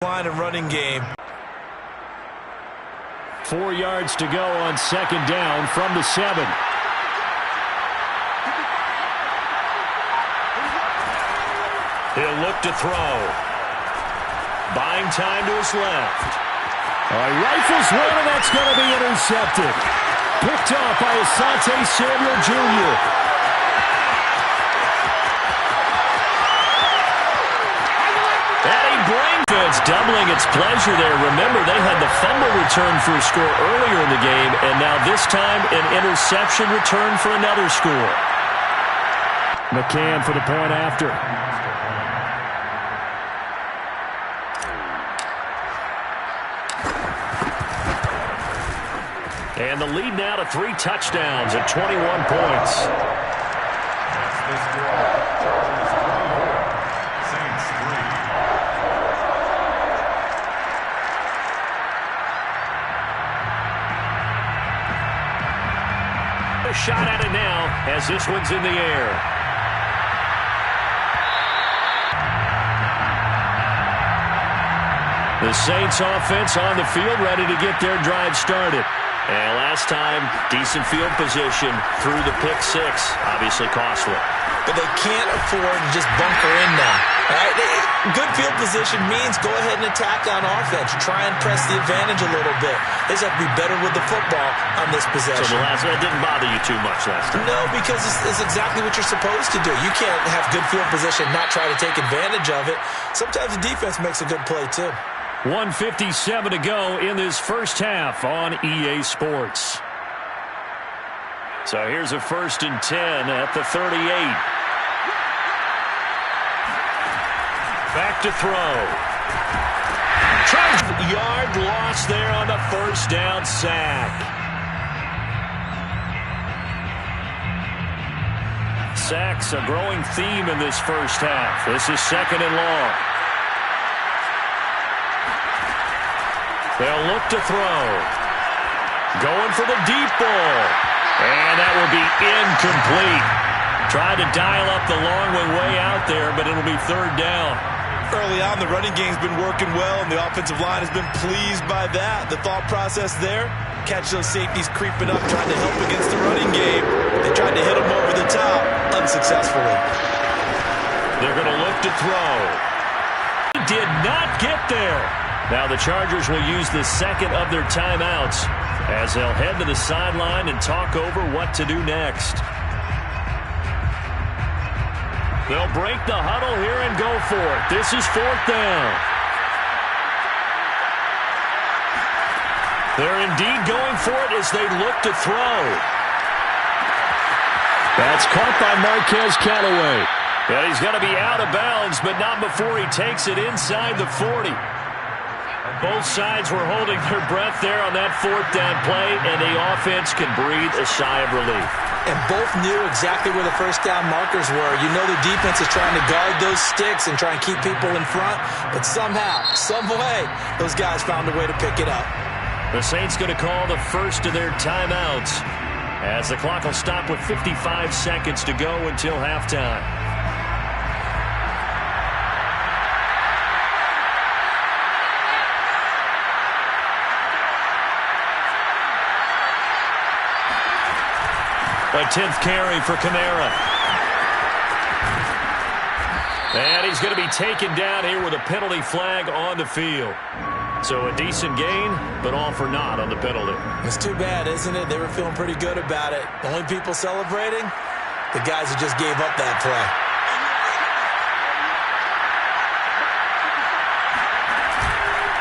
line and running game. 4 yards to go on second down from the 7. He'll look to throw. Buying time to his left. Rifles one, and that's going to be intercepted. Picked off by Asante Samuel Jr. It's doubling its pleasure there. Remember, they had the fumble return for a score earlier in the game, and now this time an interception return for another score. McCann for the point after. And the lead now to 3 touchdowns at 21 points. A shot at it now as this one's in the air. The Saints offense on the field ready to get their drive started. And last time, decent field position through the pick 6. Obviously costly. But they can't afford to just bunker in now. Right? Good field position means go ahead and attack on offense. Try and press the advantage a little bit. They just have to be better with the football on this possession. So that didn't bother you too much last time? No, because it's exactly what you're supposed to do. You can't have good field position and not try to take advantage of it. Sometimes the defense makes a good play too. 1:57 to go in this first half on EA Sports. So here's a 1st and 10 at the 38. Back to throw. Yard loss there on the first down sack. Sacks a growing theme in this first half. This is 2nd and long. They'll look to throw. Going for the deep ball. And that will be incomplete. Tried to dial up the long one way out there, but it'll be 3rd down. Early on, the running game's been working well, and the offensive line has been pleased by that. The thought process there, catch those safeties creeping up, trying to help against the running game. They tried to hit them over the top, unsuccessfully. They're going to look to throw. He did not get there. Now the Chargers will use the 2nd of their timeouts as they'll head to the sideline and talk over what to do next. They'll break the huddle here and go for it. This is 4th down. They're indeed going for it as they look to throw. That's caught by Marquez Callaway. And he's going to be out of bounds, but not before he takes it inside the 40. Both sides were holding their breath there on that 4th down play, and the offense can breathe a sigh of relief. And both knew exactly where the first down markers were. You know the defense is trying to guard those sticks and try and keep people in front, but somehow, some way, those guys found a way to pick it up. The Saints going to call the first of their timeouts as the clock will stop with 55 seconds to go until halftime. A 10th carry for Kamara. And he's going to be taken down here with a penalty flag on the field. So a decent gain, but all for naught on the penalty. It's too bad, isn't it? They were feeling pretty good about it. The only people celebrating, the guys who just gave up that play.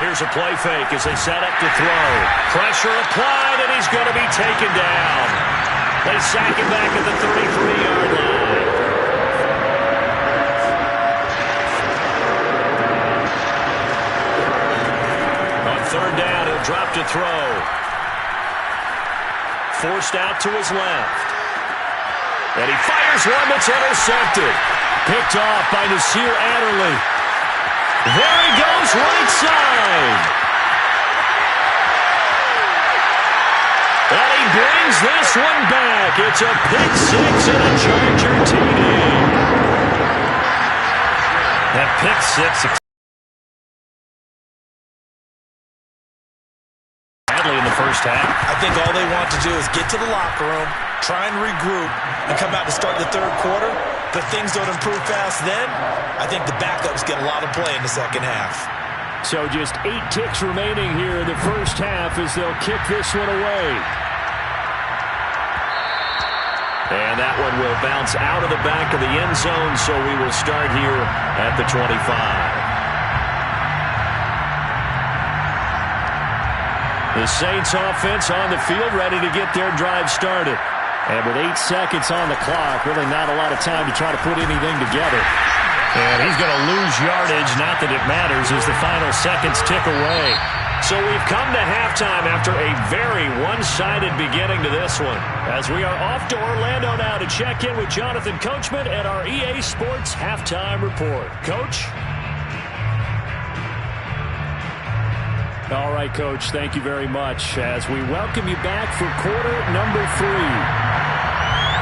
Here's a play fake as they set up to throw. Pressure applied, and he's going to be taken down. They sack him back at the 33-yard line. On 3rd down, he'll drop to throw. Forced out to his left. And he fires one that's intercepted. Picked off by Nasir Adderley. There he goes, right side. And he brings this one back. It's a pick 6 and a Charger TD. That pick 6 first half? I think all they want to do is get to the locker room, try and regroup, and come out to start the third quarter. But if things don't improve fast then, I think the backups get a lot of play in the second half. So just 8 ticks remaining here in the first half as they'll kick this one away. And that one will bounce out of the back of the end zone, so we will start here at the 25. The Saints offense on the field, ready to get their drive started. And with 8 seconds on the clock, really not a lot of time to try to put anything together. And he's going to lose yardage, not that it matters, as the final seconds tick away. So we've come to halftime after a very one-sided beginning to this one. As we are off to Orlando now to check in with Jonathan Coachman at our EA Sports Halftime Report. Coach? All right, Coach, thank you very much as we welcome you back for quarter number 3.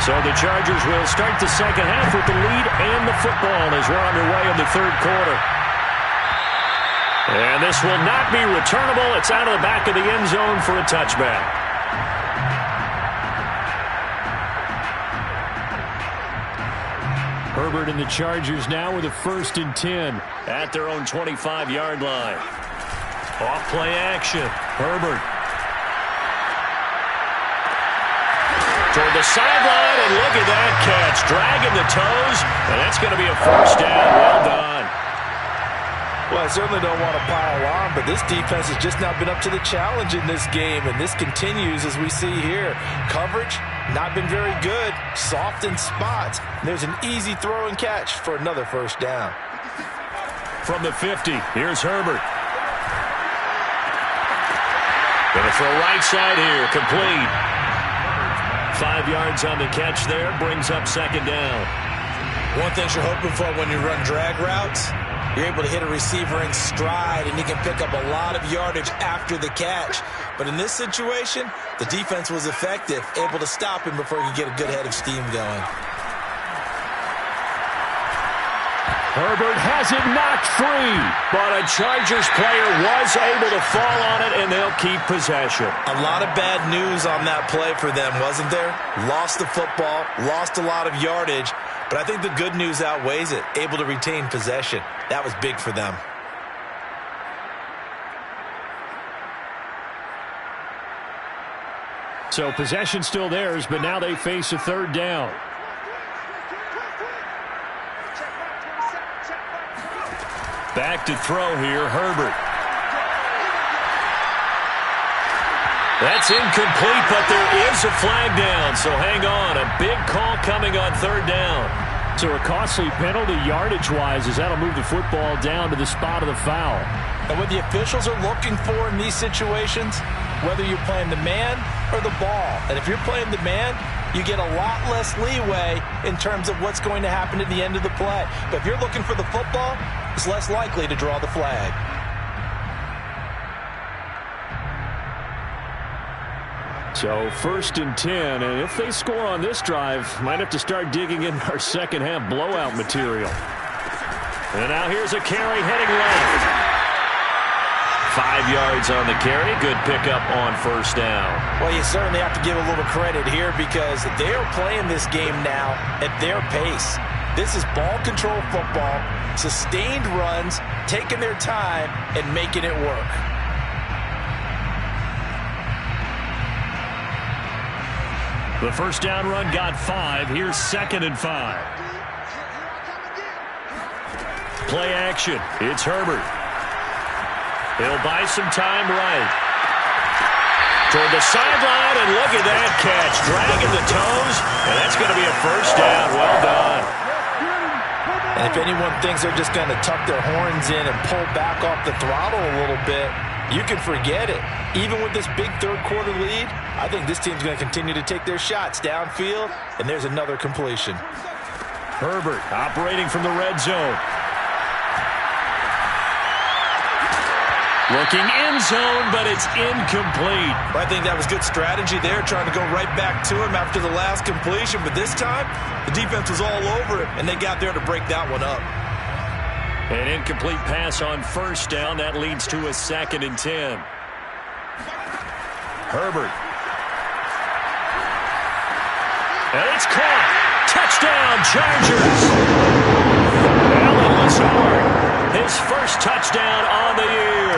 So the Chargers will start the second half with the lead and the football as we're underway in the third quarter. And this will not be returnable. It's out of the back of the end zone for a touchback. Herbert and the Chargers now with a 1st and 10 at their own 25-yard line. Off play action. Herbert. Toward the sideline, and look at that catch. Dragging the toes, and that's going to be a first down. Well done. Well, I certainly don't want to pile on, but this defense has just not been up to the challenge in this game, and this continues as we see here. Coverage, not been very good. Soft in spots. There's an easy throw and catch for another first down. From the 50, here's Herbert. Going to throw right side here, complete. 5 yards on the catch there, brings up second down. One thing you're hoping for when you run drag routes, you're able to hit a receiver in stride, and you can pick up a lot of yardage after the catch. But in this situation, the defense was effective, able to stop him before he could get a good head of steam going. Herbert has it knocked free, but a Chargers player was able to fall on it, and they'll keep possession. A lot of bad news on that play for them, wasn't there? Lost the football, lost a lot of yardage, but I think the good news outweighs it. Able to retain possession. That was big for them. So possession still theirs, but now they face a third down. Back to throw here, Herbert. That's incomplete, but there is a flag down, so hang on. A big call coming on third down. So a costly penalty yardage-wise as that'll move the football down to the spot of the foul. And what the officials are looking for in these situations, whether you're playing the man or the ball, and if you're playing the man, you get a lot less leeway in terms of what's going to happen at the end of the play. But if you're looking for the football, it's less likely to draw the flag. So 1st and 10, and if they score on this drive, might have to start digging in our second half blowout material. And now here's a carry heading left. 5 yards on the carry. Good pickup on first down. Well, you certainly have to give a little credit here because they are playing this game now at their pace. This is ball control football, sustained runs, taking their time, and making it work. The first down run got 5. Here's 2nd and 5. Play action. It's Herbert. He'll buy some time right. Toward the sideline, and look at that catch. Dragging the toes, and that's going to be a first down. Well done. And if anyone thinks they're just going to tuck their horns in and pull back off the throttle a little bit, you can forget it. Even with this big third quarter lead, I think this team's going to continue to take their shots downfield, and there's another completion. Herbert operating from the red zone. Looking end zone, but it's incomplete. Well, I think that was good strategy there, trying to go right back to him after the last completion. But this time, the defense was all over it, and they got there to break that one up. An incomplete pass on first down. That leads to a 2nd and 10. Herbert. And it's caught. Touchdown, Chargers. Alan Lazard, his first touchdown on the year.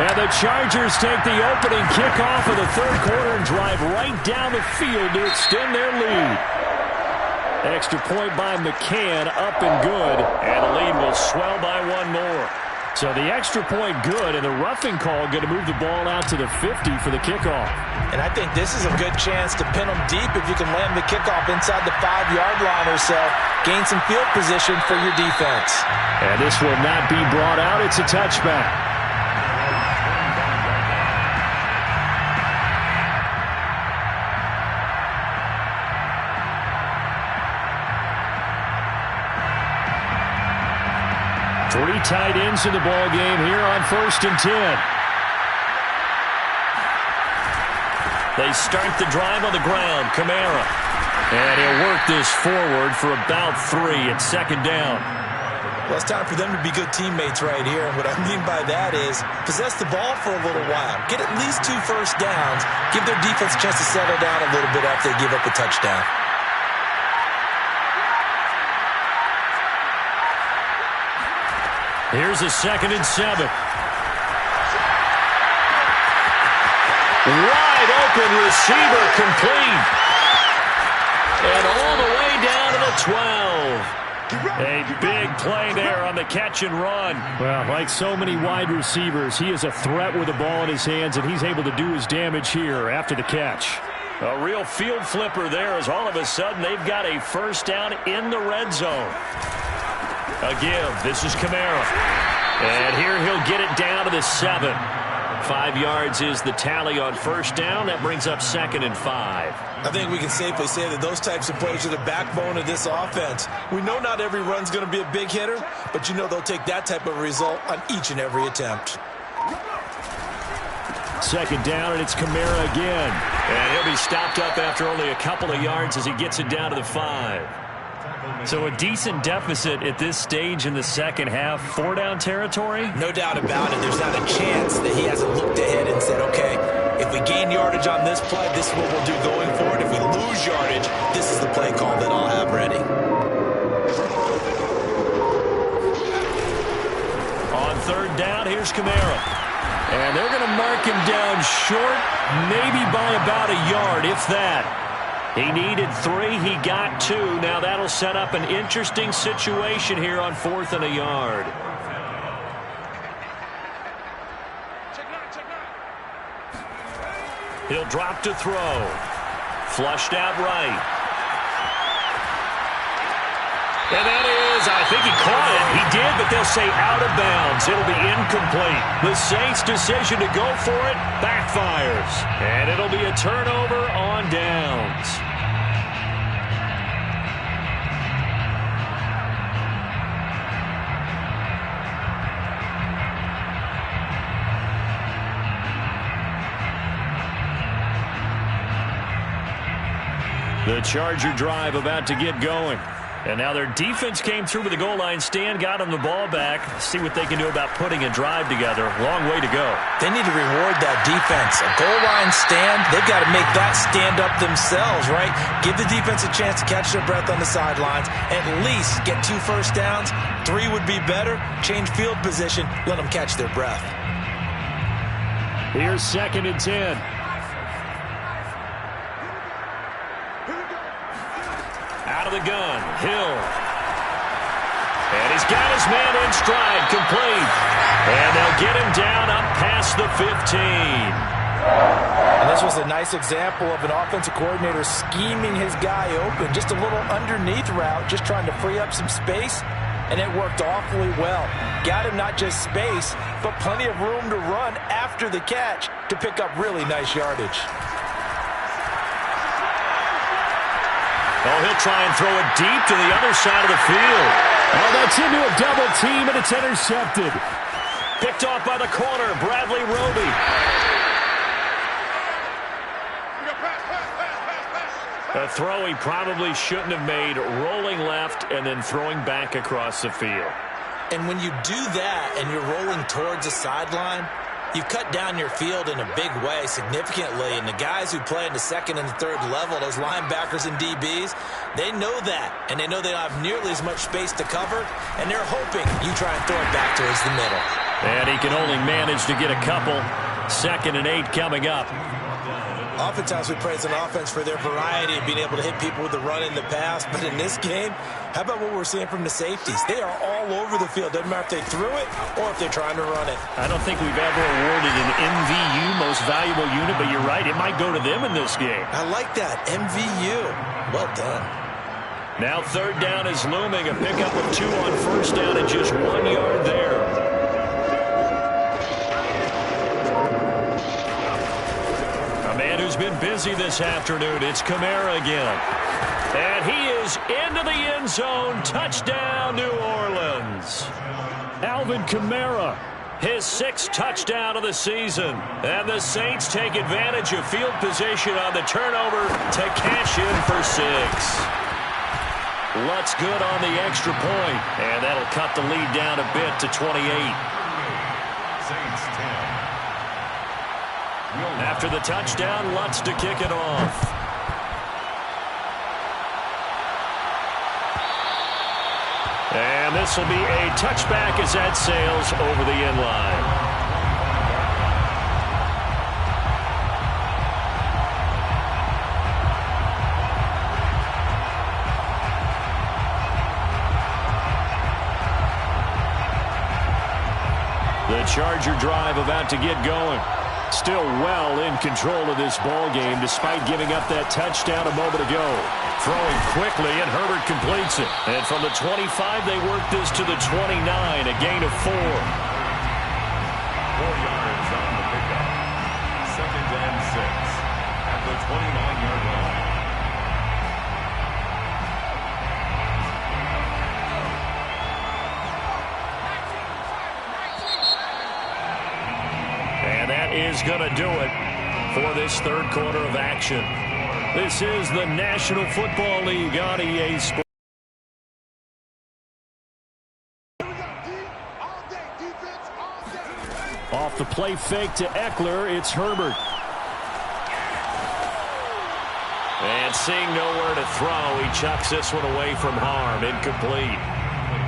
And the Chargers take the opening kickoff of the third quarter and drive right down the field to extend their lead. Extra point by McCann, up and good. And the lead will swell by one more. So the extra point good, and the roughing call going to move the ball out to the 50 for the kickoff. And I think this is a good chance to pin them deep if you can land the kickoff inside the 5-yard line or so. Gain some field position for your defense. And this will not be brought out. It's a touchback. Three tight ends in the ball game here on 1st and 10. They start the drive on the ground. Kamara. And he'll work this forward for about 3 at 2nd down. Well, it's time for them to be good teammates right here. And what I mean by that is possess the ball for a little while. Get at least 2 first downs. Give their defense a chance to settle down a little bit after they give up a touchdown. Here's a 2nd and 7. Wide open receiver complete. And all the way down to the 12. A big play there on the catch and run. Well, like so many wide receivers, he is a threat with the ball in his hands, and he's able to do his damage here after the catch. A real field flipper there as all of a sudden they've got a first down in the red zone. A give. This is Kamara. And here he'll get it down to the 7. 5 yards is the tally on first down. That brings up 2nd and 5. I think we can safely say that those types of plays are the backbone of this offense. We know not every run's going to be a big hitter, but you know they'll take that type of result on each and every attempt. 2nd down, and it's Kamara again. And he'll be stopped up after only a couple of yards as he gets it down to the 5. So a decent deficit at this stage in the second half. 4-down territory? No doubt about it. There's not a chance that he hasn't looked ahead and said, okay, if we gain yardage on this play, this is what we'll do going forward. If we lose yardage, this is the play call that I'll have ready. On 3rd down, here's Kamara. And they're going to mark him down short, maybe by about a yard, if that. He needed 3. He got 2. Now that'll set up an interesting situation here on 4th and a yard. He'll drop to throw. Flushed out right. And that is, I think he caught it. He did, but they'll say out of bounds. It'll be incomplete. The Saints' decision to go for it backfires. And it'll be a turnover on downs. The Charger drive about to get going. And now their defense came through with the goal line stand, got them the ball back. See what they can do about putting a drive together. Long way to go. They need to reward that defense. A goal line stand, they've got to make that stand up themselves, right? Give the defense a chance to catch their breath on the sidelines. At least get 2 first downs. 3 would be better. Change field position. Let them catch their breath. Here's 2nd and 10. Out of the gun, Hill. And he's got his man in stride, complete. And they'll get him down up past the 15. And this was a nice example of an offensive coordinator scheming his guy open. Just a little underneath route, just trying to free up some space. And it worked awfully well. Got him not just space, but plenty of room to run after the catch to pick up really nice yardage. Oh, he'll try and throw it deep to the other side of the field. Oh, that's into a double team, and it's intercepted. Picked off by the corner, Bradley Roby. A throw he probably shouldn't have made, rolling left and then throwing back across the field. And when you do that and you're rolling towards the sideline, You've cut down your field in a big way, significantly, and the guys who play in the second and the third level, those linebackers and DBs, they know that, and they know they don't have nearly as much space to cover, and they're hoping you try and throw it back towards the middle. And he can only manage to get a couple. 2nd and 8 coming up. Oftentimes we praise an offense for their variety of being able to hit people with the run in the pass, but in this game, how about what we're seeing from the safeties? They are all over the field. Doesn't matter if they threw it or if they're trying to run it. I don't think we've ever awarded an MVU, most valuable unit, but you're right, it might go to them in this game. I like that, MVU. Well done. Now 3rd down is looming, a pickup of 2 on 1st down and just 1 yard there. A man who's been busy this afternoon, it's Kamara again. And he is into the end zone. Touchdown, New Orleans. Alvin Kamara, his 6th touchdown of the season. And the Saints take advantage of field position on the turnover to cash in for 6. Lutz good on the extra point, and that'll cut the lead down a bit to 28. Saints 10. After the touchdown, Lutz to kick it off. And this will be a touchback as that sails over the end line. The Charger drive about to get going. Still well in control of this ball game despite giving up that touchdown a moment ago. Throwing quickly, and Herbert completes it. And from the 25, they work this to the 29, a gain of 4. 4 yards on the pickup. 2nd and 6 at the 29-yard line. And that is going to do it for this 3rd quarter of action. This is the National Football League on EA Sports. Off the play fake to Eckler, it's Herbert. And seeing nowhere to throw, he chucks this one away from harm. Incomplete.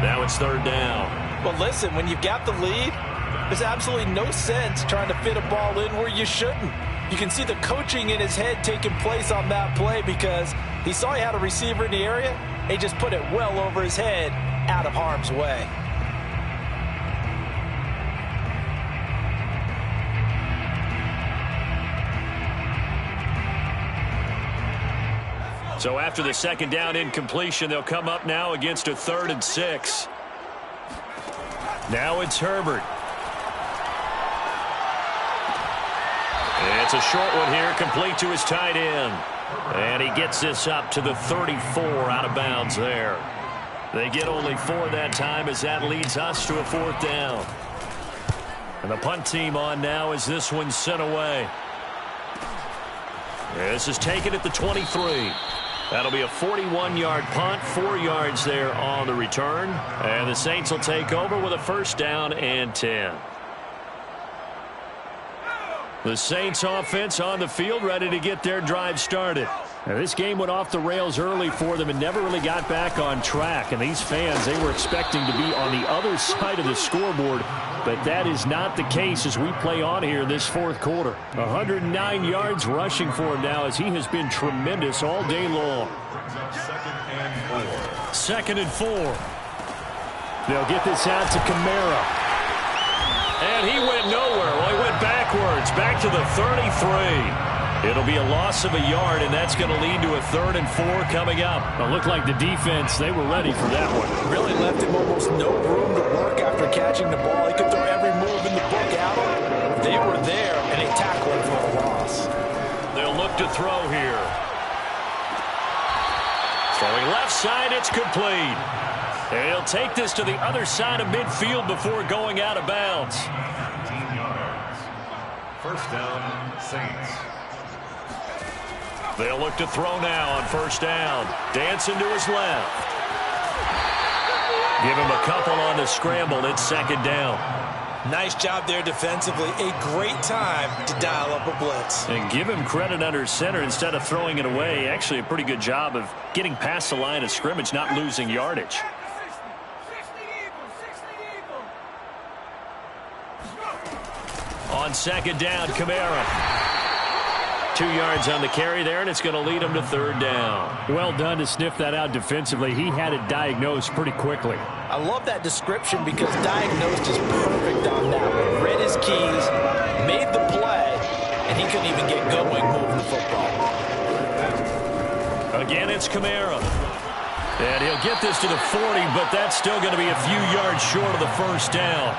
Now it's 3rd down. Well, listen, when you've got the lead, there's absolutely no sense trying to fit a ball in where you shouldn't. You can see the coaching in his head taking place on that play because he saw he had a receiver in the area, and he just put it well over his head out of harm's way. So after the 2nd down incompletion, they'll come up now against a 3rd and 6. Now it's Herbert. It's a short one here, complete to his tight end. And he gets this up to the 34, out of bounds there. They get only 4 that time as that leads us to a 4th down. And the punt team on now as this one's sent away. This is taken at the 23. That'll be a 41-yard punt, 4 yards there on the return. And the Saints will take over with a 1st down and 10. The Saints offense on the field ready to get their drive started. Now, this game went off the rails early for them and never really got back on track. And these fans, they were expecting to be on the other side of the scoreboard. But that is not the case as we play on here in this 4th quarter. 109 yards rushing for him now as he has been tremendous all day long. 2nd and 4. They'll get this out to Kamara. And he went nowhere. Well, he went backwards, back to the 33. It'll be a loss of a yard, and that's going to lead to a 3rd and 4 coming up. It looked like the defense, they were ready for that one. Really left him almost no room to work after catching the ball. He could throw every move in the book at him. They were there, and they tackled him for a loss. They'll look to throw here. Throwing left side, it's complete. And he'll take this to the other side of midfield before going out of bounds. 19 yards. 1st down, Saints. They'll look to throw now on 1st down. Dancing to his left. Give him a couple on the scramble. It's 2nd down. Nice job there defensively. A great time to dial up a blitz. And give him credit under center instead of throwing it away. Actually, a pretty good job of getting past the line of scrimmage, not losing yardage. On second down, Kamara. 2 yards on the carry there, and it's going to lead him to third down. Well done to sniff that out defensively. He had it diagnosed pretty quickly. I love that description because diagnosed is perfect on that one. Read his keys, made the play, and he couldn't even get going moving the football. Again, it's Kamara. And he'll get this to the 40, but that's still going to be a few yards short of the first down.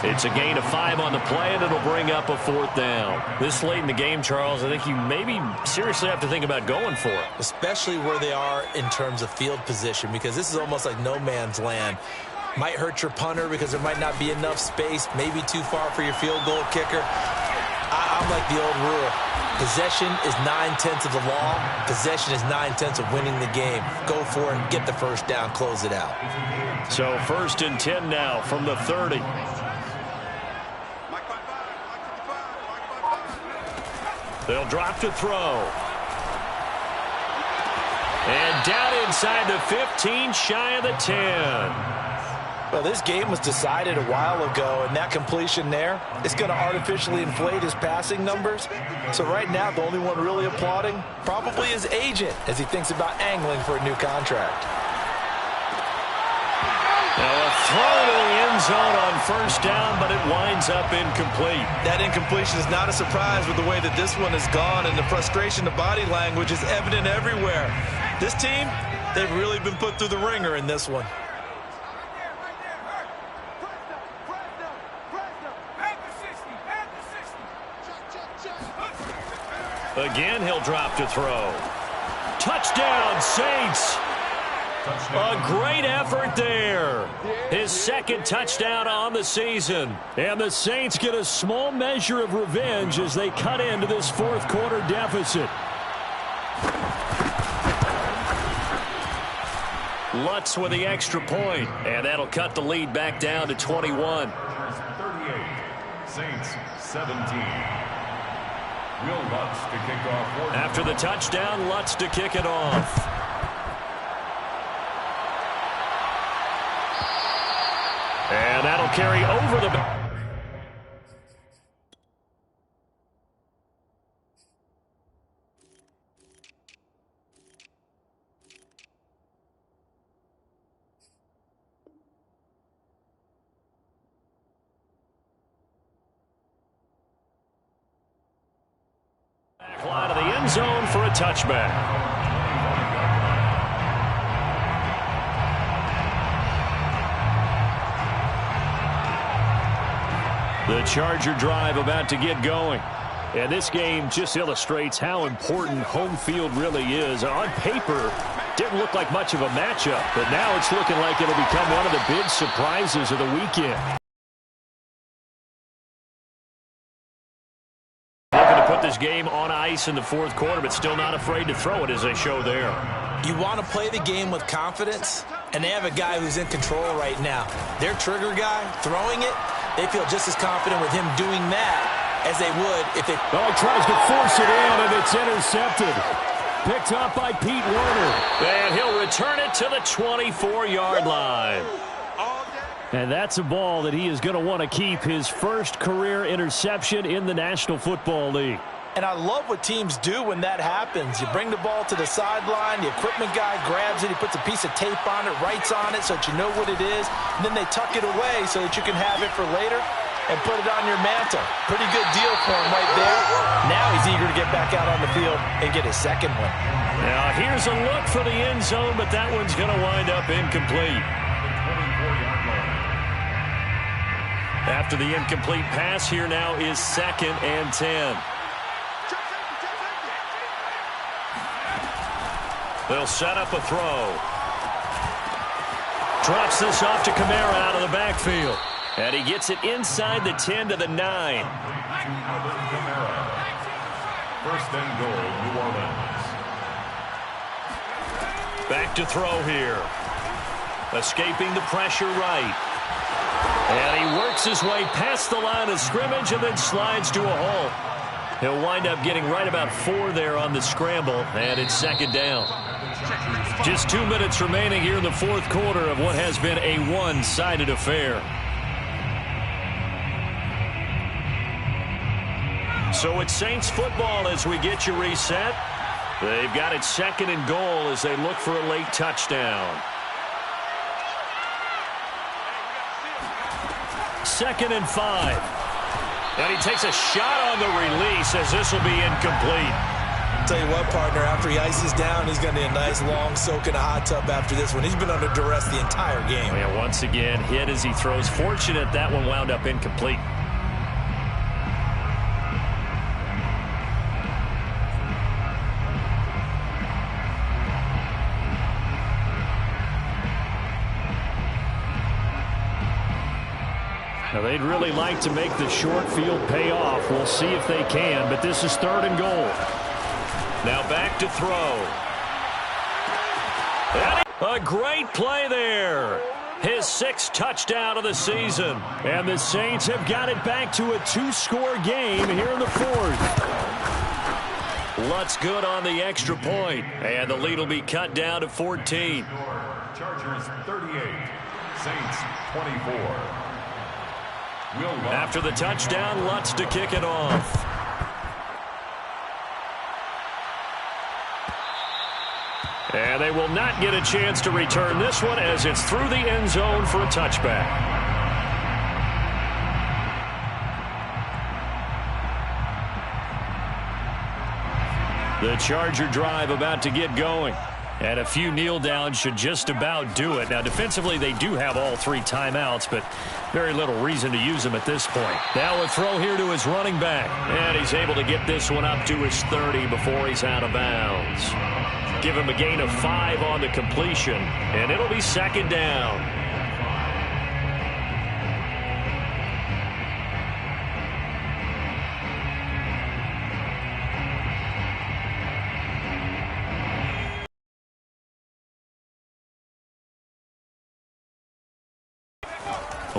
It's a gain of 5 on the play, and it'll bring up a fourth down. This late in the game, Charles, I think you maybe seriously have to think about going for it. Especially where they are in terms of field position, because this is almost like no man's land. Might hurt your punter because there might not be enough space, maybe too far for your field goal kicker. I'm like the old rule. Possession is 9/10 of the law. Possession is 9/10 of winning the game. Go for it, get the first down, close it out. So 1st and 10 now from the 30. They'll drop to throw. And down inside the 15, shy of the 10. Well, this game was decided a while ago, and that completion there is going to artificially inflate his passing numbers. So right now, the only one really applauding probably his agent as he thinks about angling for a new contract. Now a throw to the end zone on first down, but it winds up incomplete. That incompletion is not a surprise with the way that this one has gone, and the frustration, the body language is evident everywhere. This team, they've really been put through the ringer in this one. Again, he'll drop to throw. Touchdown, Saints! A great effort there. His second touchdown on the season. And the Saints get a small measure of revenge as they cut into this fourth quarter deficit. Lutz with the extra point, and that'll cut the lead back down to 21. 38, Saints 17. Will Lutz to kick off. After the touchdown, Lutz to kick it off. And that'll carry over the... back line of the end zone for a touchback. The Charger drive about to get going. And this game just illustrates how important home field really is. On paper, didn't look like much of a matchup, but now it's looking like it'll become one of the big surprises of the weekend. Looking to put this game on ice in the fourth quarter, but still not afraid to throw it as they show there. You want to play the game with confidence, and they have a guy who's in control right now. Their trigger guy, throwing it, they feel just as confident with him doing that as they would if they... Oh, he tries to force it in, and it's intercepted. Picked up by Pete Werner. And he'll return it to the 24-yard line. And that's a ball that he is going to want to keep, his first career interception in the National Football League. And I love what teams do when that happens. You bring the ball to the sideline, the equipment guy grabs it, he puts a piece of tape on it, writes on it so that you know what it is, and then they tuck it away so that you can have it for later and put it on your mantle. Pretty good deal for him right there. Now he's eager to get back out on the field and get his second one. Now here's a look for the end zone, but that one's going to wind up incomplete. After the incomplete pass, here now is 2nd and 10. They'll set up a throw. Drops this off to Kamara out of the backfield. And he gets it inside the 10 to the 9. First and goal, New Orleans. Back to throw here. Escaping the pressure right. And he works his way past the line of scrimmage and then slides to a hole. He'll wind up getting right about 4 there on the scramble, and it's second down. Just 2 minutes remaining here in the fourth quarter of what has been a one-sided affair. So it's Saints football as we get you reset. They've got it second and goal as they look for a late touchdown. Second and 5. And he takes a shot on the release as this will be incomplete. I'll tell you what, partner, after he ices down, he's going to need a nice long soak in a hot tub after this one. He's been under duress the entire game. Yeah, once again, hit as he throws. Fortunate that one wound up incomplete. Now, they'd really like to make the short field pay off. We'll see if they can, but this is third and goal. Now back to throw. A great play there. His 6th touchdown of the season. And the Saints have got it back to a 2-score game here in the fourth. Lutz good on the extra point, and the lead will be cut down to 14. Chargers 38, Saints 24. After the touchdown, Lutz to kick it off. And they will not get a chance to return this one as it's through the end zone for a touchback. The Charger drive about to get going. And a few kneel downs should just about do it. Now, defensively, they do have all 3 timeouts, but very little reason to use them at this point. Now a throw here to his running back. And he's able to get this one up to his 30 before he's out of bounds. Give him a gain of 5 on the completion, and it'll be second down.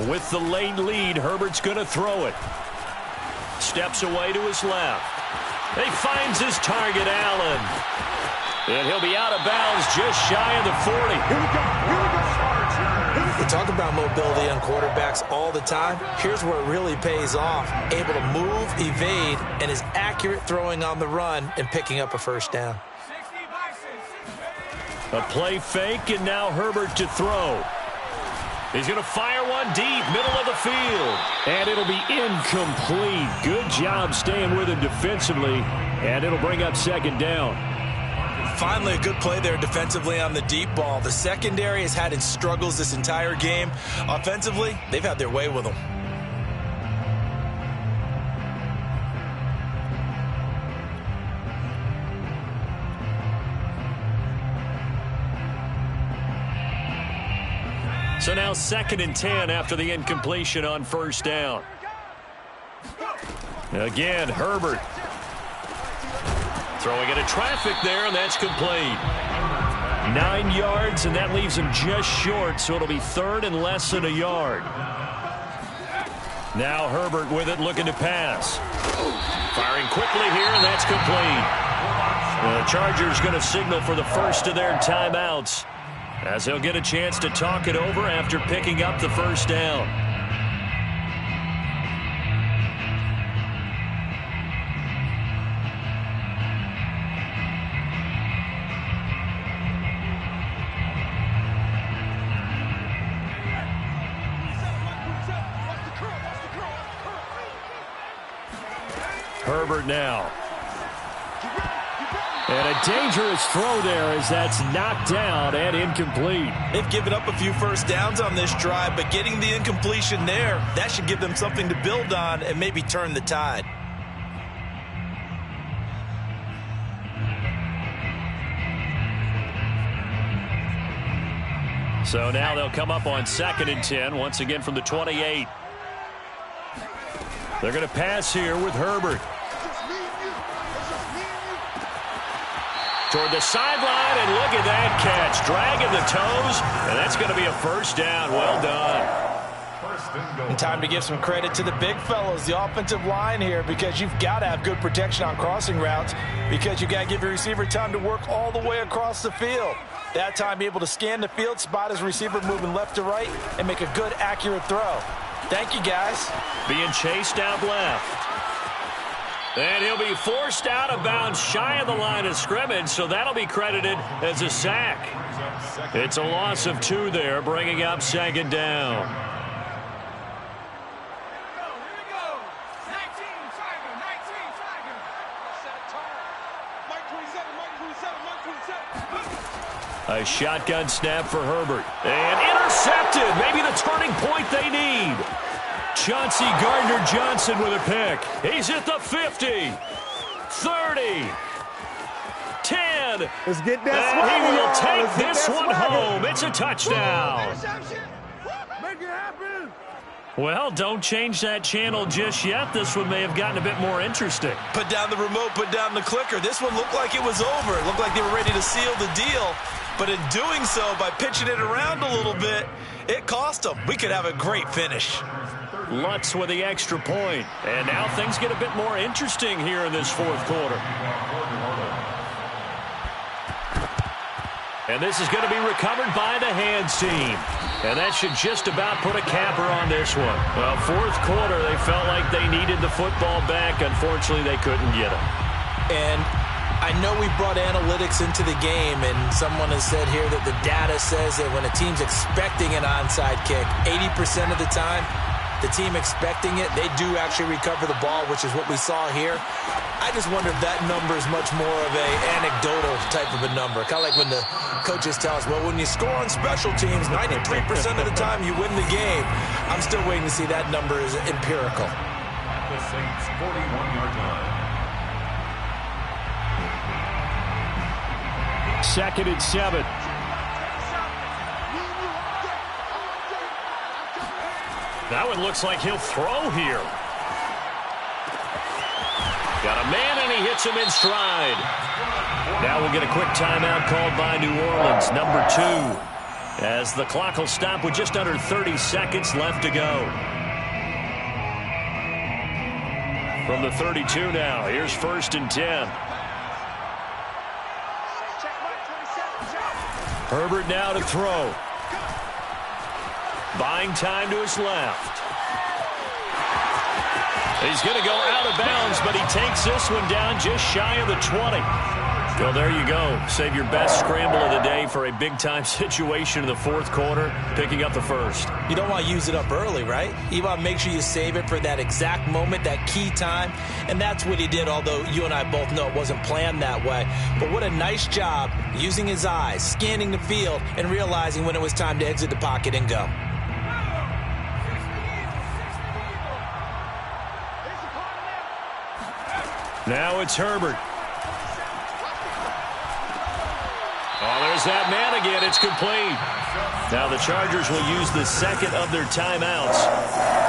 With the late lead, Herbert's going to throw it. Steps away to his left. He finds his target, Allen. And he'll be out of bounds just shy of the 40. Here we go. We talk about mobility on quarterbacks all the time. Here's where it really pays off. Able to move, evade, and is accurate throwing on the run and picking up a first down. A play fake, and now Herbert to throw. He's going to fire one deep, middle of the field. And it'll be incomplete. Good job staying with him defensively. And it'll bring up second down. Finally, a good play there defensively on the deep ball. The secondary has had its struggles this entire game. Offensively, they've had their way with them. So now second and 10 after the incompletion on first down. Again, Herbert. Throwing into traffic there, and that's complete. 9 yards, and that leaves him just short, so it'll be third and less than a yard. Now Herbert with it, looking to pass. Firing quickly here, and that's complete. The Chargers going to signal for the first of their timeouts, as they'll get a chance to talk it over after picking up the first down. Herbert now. And a dangerous throw there as that's knocked down and incomplete. They've given up a few first downs on this drive, but getting the incompletion there, that should give them something to build on and maybe turn the tide. So now they'll come up on second and 10, once again from the 28. They're going to pass here with Herbert. Toward the sideline, and look at that catch. Dragging the toes, and that's going to be a first down. Well done. First And time to give some credit to the big fellows, the offensive line here, because you've got to have good protection on crossing routes because you've got to give your receiver time to work all the way across the field. That time, be able to scan the field, spot his receiver moving left to right, and make a good, accurate throw. Thank you, guys. Being chased out left. And he'll be forced out of bounds shy of the line of scrimmage, so that'll be credited as a sack. It's a loss of 2 there, bringing up second down. A shotgun snap for Herbert. And intercepted. Maybe the turning point they need. Chauncey Gardner-Johnson with a pick. He's at the 50. 30. 10. Let's get that and he swagger, will take Let's this one home. It's a touchdown. Make it happen. Well, don't change that channel just yet. This one may have gotten a bit more interesting. Put down the remote, put down the clicker. This one looked like it was over. It looked like they were ready to seal the deal. But in doing so, by pitching it around a little bit, it cost them. We could have a great finish. Lutz with the extra point. And now things get a bit more interesting here in this fourth quarter. And this is going to be recovered by the hands team. And that should just about put a capper on this one. Well, fourth quarter, they felt like they needed the football back. Unfortunately, they couldn't get it. And I know we brought analytics into the game, and someone has said here that the data says that when a team's expecting an onside kick, 80% of the time, the team expecting it, they do actually recover the ball, which is what we saw here. I just wonder if that number is much more of a anecdotal type of a number. Kind of like when the coaches tell us, well, when you score on special teams, 93% of the time you win the game. I'm still waiting to see that number is empirical. At the Saints' 41-yard line. 2nd and 7. That one looks like he'll throw here. Got a man, and he hits him in stride. Now we'll get a quick timeout called by New Orleans, number 2, as the clock will stop with just under 30 seconds left to go. From the 32 now, here's 1st and 10. Herbert now to throw. Buying time to his left. He's going to go out of bounds, but he takes this one down just shy of the 20. Well, there you go. Save your best scramble of the day for a big-time situation in the fourth quarter, picking up the first. You don't want to use it up early, right? You want to make sure you save it for that exact moment, that key time, and that's what he did, although you and I both know it wasn't planned that way. But what a nice job using his eyes, scanning the field, and realizing when it was time to exit the pocket and go. Now it's Herbert. Oh, there's that man again. It's complete. Now the Chargers will use the second of their timeouts.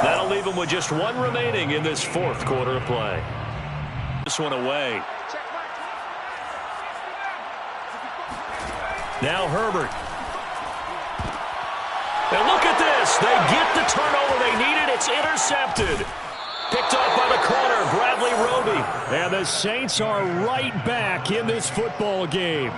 That'll leave them with just one remaining in this fourth quarter of play. This one away. Now Herbert. And look at this. They get the turnover they needed. It's intercepted. Picked off by the corner, Bradley Roby. And the Saints are right back in this football game.